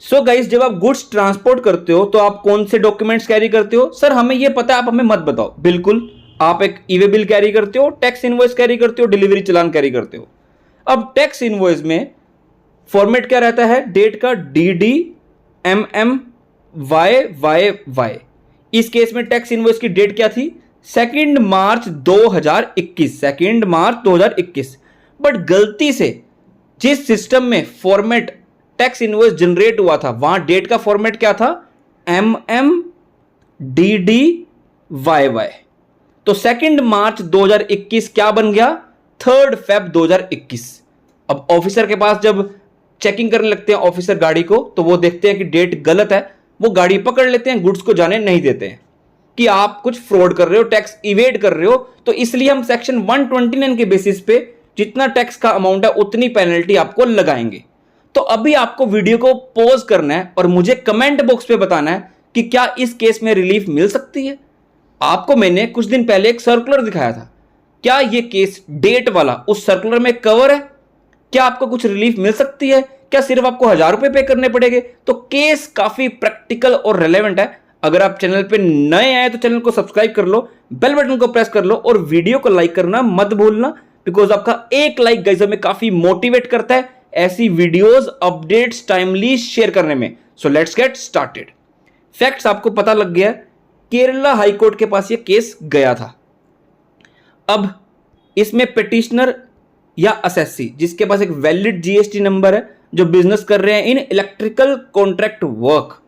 So guys, जब आप goods transport करते हो तो आप कौन से डॉक्यूमेंट्स कैरी करते हो? सर हमें ये पता है, आप हमें मत बताओ। बिल्कुल, आप एक ई वे बिल कैरी करते हो, टैक्स इनवॉइस कैरी करते हो, डिलीवरी चालान कैरी करते हो। अब टैक्स इनवॉइस में फॉर्मेट क्या रहता है? डेट का DD MM YYY। इस केस में टैक्स इनवॉइस की डेट क्या थी? 2 मार्च 2021, 2 मार्च 2021। बट गलती से जिस सिस्टम में फॉर्मेट टैक्स इनवॉइस जनरेट हुआ था वहां डेट का फॉर्मेट क्या था? MMDDYY। तो 2 मार्च 2021 क्या बन गया? 3 फेब 2021। अब ऑफिसर के पास जब चेकिंग करने लगते हैं ऑफिसर गाड़ी को, तो वो देखते हैं कि डेट गलत है, वो गाड़ी पकड़ लेते हैं, गुड्स को जाने नहीं देते हैं कि आप कुछ फ्रॉड कर रहे हो, टैक्स इवेड कर रहे हो। तो इसलिए हम सेक्शन 129 के बेसिस पे जितना टैक्स का अमाउंट है उतनी पेनल्टी आपको लगाएंगे। तो अभी आपको वीडियो को पॉज करना है और मुझे कमेंट बॉक्स पे बताना है कि क्या इस केस में रिलीफ मिल सकती है। आपको मैंने कुछ दिन पहले एक सर्कुलर दिखाया था, क्या यह केस डेट वाला उस सर्कुलर में कवर है? क्या आपको कुछ रिलीफ मिल सकती है? क्या सिर्फ आपको 1000 रुपए पे करने पड़ेंगे? तो केस काफी प्रैक्टिकल और रेलेवेंट है। अगर आप चैनल पे नए आए तो चैनल को सब्सक्राइब कर लो, बेल बटन को प्रेस कर लो और वीडियो को लाइक करना मत भूलना, बिकॉज आपका एक लाइक गाइस हमें काफी मोटिवेट करता है ऐसी वीडियोस अपडेट्स टाइमली शेयर करने में। So let's get started. Facts आपको पता लग गया, केरला हाईकोर्ट के पास यह केस गया था। अब इसमें पिटिशनर या असेसी जिसके पास एक वैलिड GST नंबर है, जो बिजनेस कर रहे हैं in electrical contract work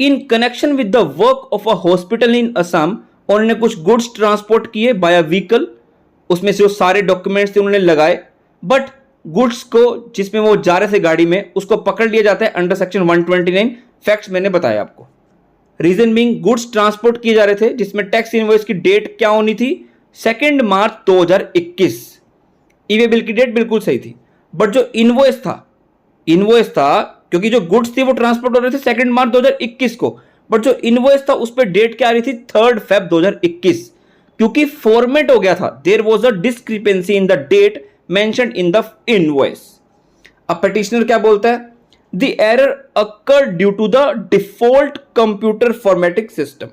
in connection with the work of a hospital in Assam, उन्होंने कुछ गुड्स ट्रांसपोर्ट किए बाय व्हीकल। उसमें से वो सारे डॉक्यूमेंट्स थे उन्होंने लगाए, बट गुड्स को जिसमें वो जा रहे थे गाड़ी में उसको पकड़ लिया जाता है अंडर सेक्शन 129। फैक्ट्स मैंने बताया आपको। रीजन बीइंग गुड्स ट्रांसपोर्ट किए जा रहे थे जिसमें टैक्स इनवॉइस की डेट क्या होनी थी? 2 मार्च 2021। ई वे बिल की डेट बिल्कुल सही थी, बट जो इनवॉइस था क्योंकि जो गुड्स थी वो ट्रांसपोर्ट हो रहे थे 2 मार्च 2021 को, बट जो इनवॉइस था उस पर डेट क्या आ रही थी? 3 फेब 2021। क्योंकि फॉर्मेट हो गया था, there was a discrepancy in the date mentioned in the invoice. अब पिटिशनर क्या बोलता है? The error occurred due to the default computer formatting system.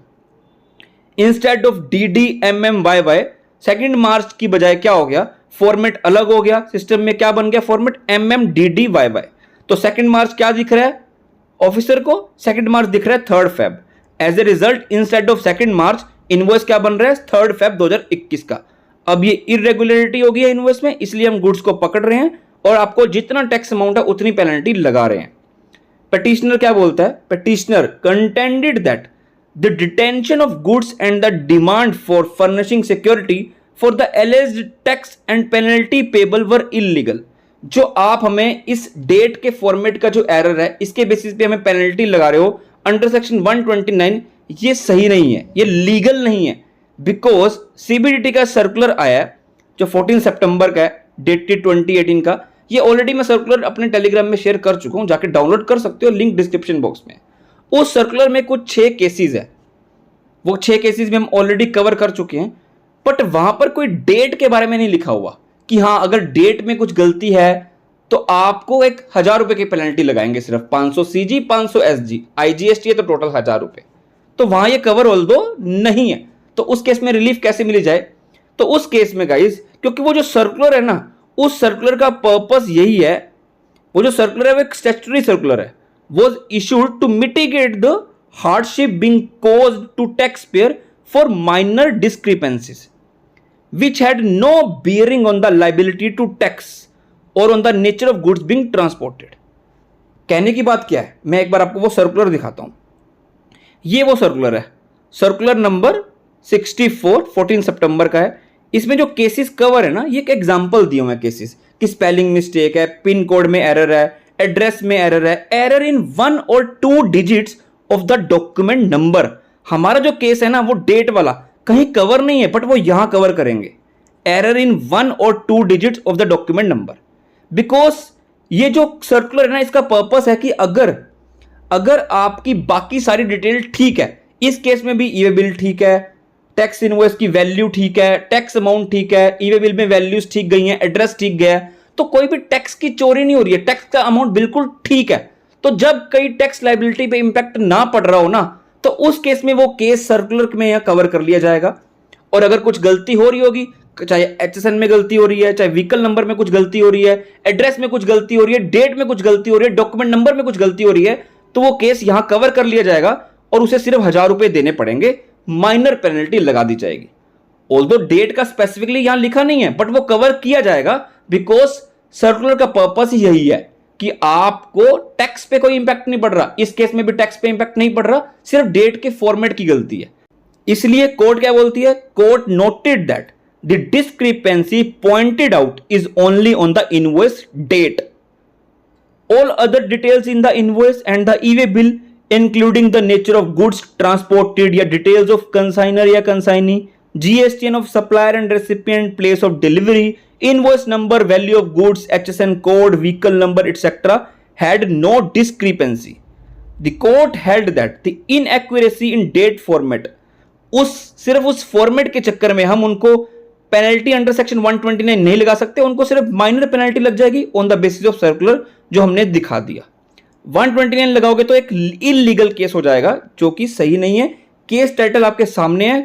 Instead of DDMMYY 2 March की बजाय क्या हो गया? फॉर्मेट अलग हो गया। सिस्टम में क्या बन गया? Format MMDDYY। तो 2 मार्च क्या दिख रहा है ऑफिसर को? 2 मार्च दिख रहा है 3 Feb. As a result instead of 2 March invoice क्या बन रहा है? 3 फेब 2021 का। अब ये इरेगुलरिटी हो गई है इनवॉइस में, इसलिए हम गुड्स को पकड़ रहे हैं और आपको जितना टैक्स अमाउंट है उतनी पेनल्टी लगा रहे हैं। पिटिशनर क्या बोलता है? Petitioner contended that the detention of goods and the demand for furnishing security for the एलिज्ड tax and penalty payable were illegal. जो आप हमें इस डेट के फॉर्मेट का जो एरर है इसके बेसिस पे हमें पेनल्टी लगा रहे हो अंडर सेक्शन 129, ये सही नहीं है, ये लीगल नहीं है। बिकॉज CBDT का सर्कुलर आया है जो 14 सितंबर का है, डेटेड 2018 का। ये ऑलरेडी मैं सर्कुलर अपने टेलीग्राम में शेयर कर चुका हूं, जाके डाउनलोड कर सकते हो, लिंक डिस्क्रिप्शन बॉक्स में। उस सर्कुलर में कुछ 6 केसेस है, वो 6 केसेस में हम ऑलरेडी कवर कर चुके हैं, बट वहां पर कोई डेट के बारे में नहीं लिखा हुआ कि हाँ अगर डेट में कुछ गलती है तो आपको 1000 रुपए की पेनल्टी लगाएंगे, सिर्फ 500 CG 500 SG, IGST है तो टोटल 1000 रुपए। तो वहां ये कवर ऑल दो नहीं है, तो उस केस में रिलीफ कैसे मिली जाए? तो उस केस में गाइस, क्योंकि वो जो सर्कुलर है ना, उस सर्कुलर का पर्पस यही है, वो जो सर्कुलर है वो एक स्टैट्यूटरी सर्कुलर है, was issued to mitigate the hardship being caused to tax payer for minor discrepancies which had no bearing on the liability to tax or on the nature of goods being transported। कहने की बात क्या है, मैं एक बार आपको वो circular दिखाता हूं। ये वो सर्कुलर है, सर्कुलर नंबर 64 14 सितंबर का है। इसमें जो केसेस कवर है ना, ये एक एग्जांपल दिए हुए केसेस कि स्पेलिंग मिस्टेक है, पिन कोड में एरर है, एड्रेस में एरर है, एरर इन 1 और 2 digits of the document number. हमारा जो केस है ना वो डेट वाला कहीं कवर नहीं है, बट वो यहां कवर करेंगे, एरर इन 1 और 2 digits of the document number. Because ये जो सर्कुलर है ना, इसका पर्पस है कि अगर आपकी बाकी सारी डिटेल ठीक है, इस केस में भी ई वे बिल ठीक है, टैक्स इनवॉइस की वैल्यू ठीक है, टैक्स अमाउंट ठीक है, ई वे बिल में वैल्यूज ठीक गई हैं, एड्रेस ठीक गया है, तो कोई भी टैक्स की चोरी नहीं हो रही है, टैक्स का अमाउंट बिल्कुल ठीक है, तो जब कई टैक्स लायबिलिटी पे इंपैक्ट ना पड़ रहा हो ना, तो उस केस में वो केस सर्कुलर में यहां कवर कर लिया जाएगा। और अगर कुछ गलती हो रही होगी, चाहे HSN में गलती हो रही है, चाहे व्हीकल नंबर में कुछ गलती हो रही है, एड्रेस में कुछ गलती हो रही है, डेट में कुछ गलती हो रही है, डॉक्यूमेंट नंबर में कुछ गलती हो रही है, तो वो केस यहां कवर कर लिया जाएगा और उसे सिर्फ 1000 रुपए देने पड़ेंगे, माइनर पेनल्टी लगा दी जाएगी। ऑल्दो डेट का स्पेसिफिकली यहां लिखा नहीं है, बट वो कवर किया जाएगा बिकॉज सर्कुलर का पर्पस ही यही है कि आपको टैक्स पे कोई इंपैक्ट नहीं पड़ रहा। इस केस में भी टैक्स पे इंपैक्ट नहीं पड़ रहा, सिर्फ डेट के फॉर्मेट की गलती है। इसलिए कोर्ट क्या बोलती है? Court noted that the discrepancy pointed out is only on the invoice date. All other details in the invoice and the e-way bill, including the nature of goods transported या details of consignor या consignee, GSTN of supplier and recipient, place of delivery, invoice number, value of goods, HSN code, vehicle number, etc. had no discrepancy. The court held that the inaccuracy in date format, सिर्फ उस format के चक्कर में हम उनको penalty under section 129 नहीं लगा सकते, उनको सिर्फ माइनर पेनल्टी लग जाएगी on the basis of circular जो हमने दिखा दिया। 129 लगाओगे तो एक इलीगल केस हो जाएगा, जो कि सही नहीं है। केस टाइटल आपके सामने है,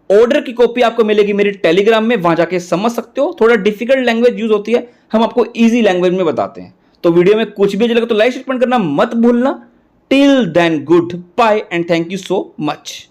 ऑर्डर की कॉपी आपको मिलेगी मेरी टेलीग्राम में, वहां जाके समझ सकते हो। थोड़ा डिफिकल्ट लैंग्वेज यूज होती है, हम आपको इजी लैंग्वेज में बताते हैं। तो वीडियो में कुछ भी लगा तो लाइक शेयर करना मत भूलना। Till then goodbye and thank you so much.